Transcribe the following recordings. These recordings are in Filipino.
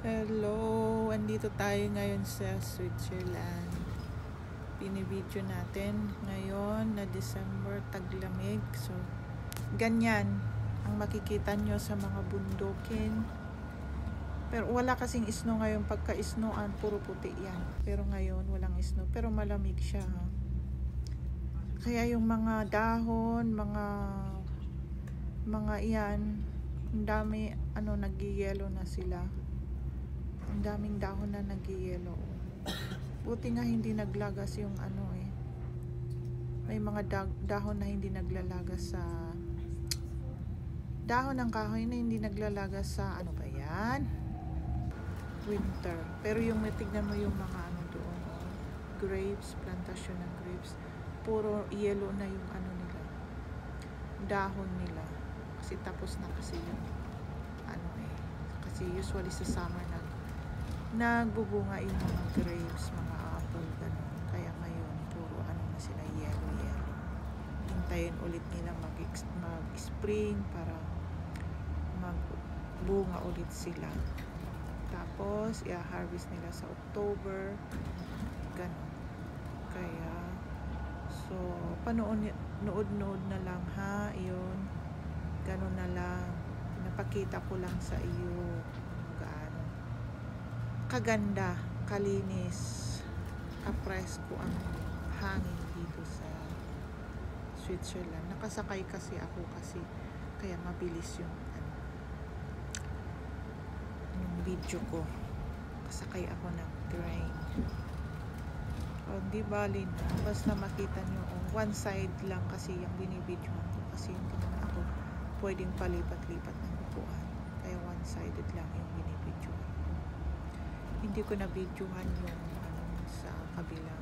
Hello! Andito tayo ngayon sa Switzerland. Binibidyo natin ngayon na December, taglamig. So, ganyan ang makikita nyo sa mga bundukin. Pero wala kasing snow ngayon. Pagka-snowan, puro puti yan. Pero ngayon, walang snow. Pero malamig siya. Ha? Kaya yung mga dahon, mga iyan, ang dami, nag-yellow na sila. Ang daming dahon na nag-yellow. Buti nga hindi naglagas yung may mga dahon na hindi naglalagas sa dahon ng kahoy na hindi naglalagas sa winter. Pero yung tignan mo yung mga doon, grapes, plantasyon ng grapes, puro yellow na yung nila, dahon nila. Kasi tapos na kasi yung kasi usually sa summer nagbubunga yung mga grapes, mga apple, ganun. Kaya ngayon, puro na sila, yellow. Hintayin ulit nila mag-spring para magbunga ulit sila. Tapos, i-harvest nila sa October, ganun. Kaya, so, nood na lang ha, yun. Ganun na lang. Napakita ko lang sa iyo kaganda, kalinis, kapresko ang hangin dito sa Switzerland. Nakasakay kasi ako kaya mabilis yung video ko. Kasakay ako ng train. O di bali na, basta makita nyo one side lang kasi yung binibidyohan ko kasi hindi naman ako pwedeng palipat-lipat ng upuan. Kaya one-sided lang yung binibidyohan. Hindi ko na videohan yung sa kabila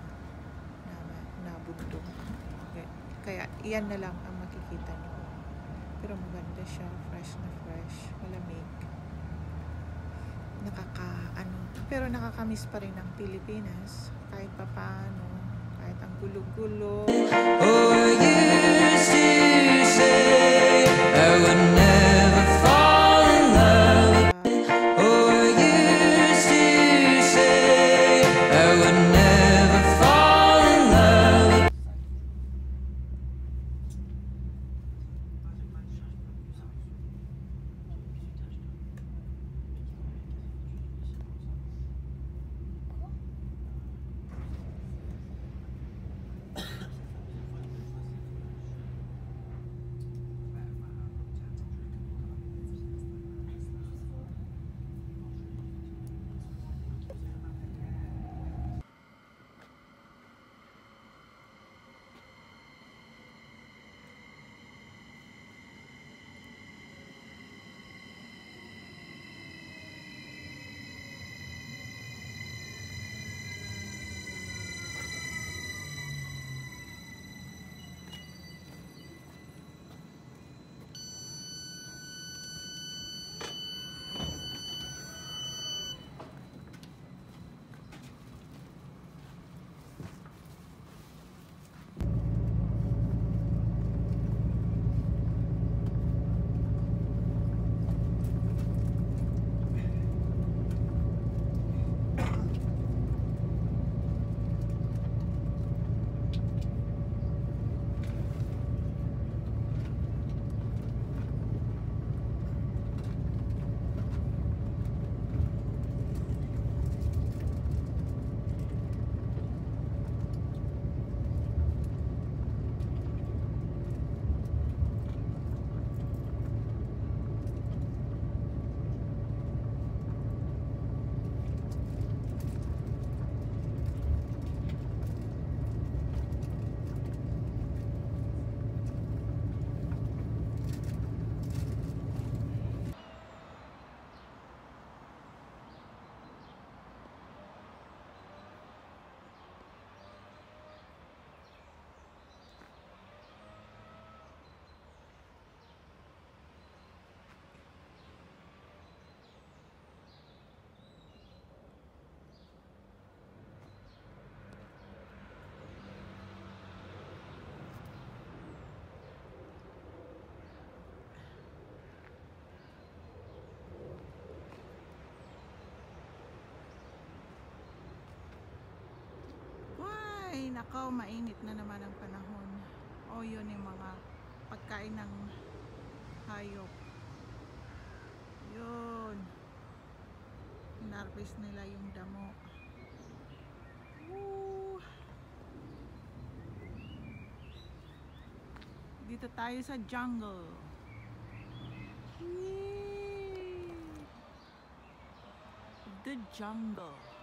na bundok. Kaya iyan na lang ang makikita nyo. Pero maganda siya, fresh na fresh, malamig. Pero nakakamiss pa rin ang Pilipinas kahit papaano, kahit ang gulo-gulo. Oh, used to say I would never fall in love. nakaw, mainit na naman ang panahon. O yun yung mga pagkain ng hayop. Yun. Hinarvest nila yung damo. Woo! Dito tayo sa jungle. Yee! The jungle.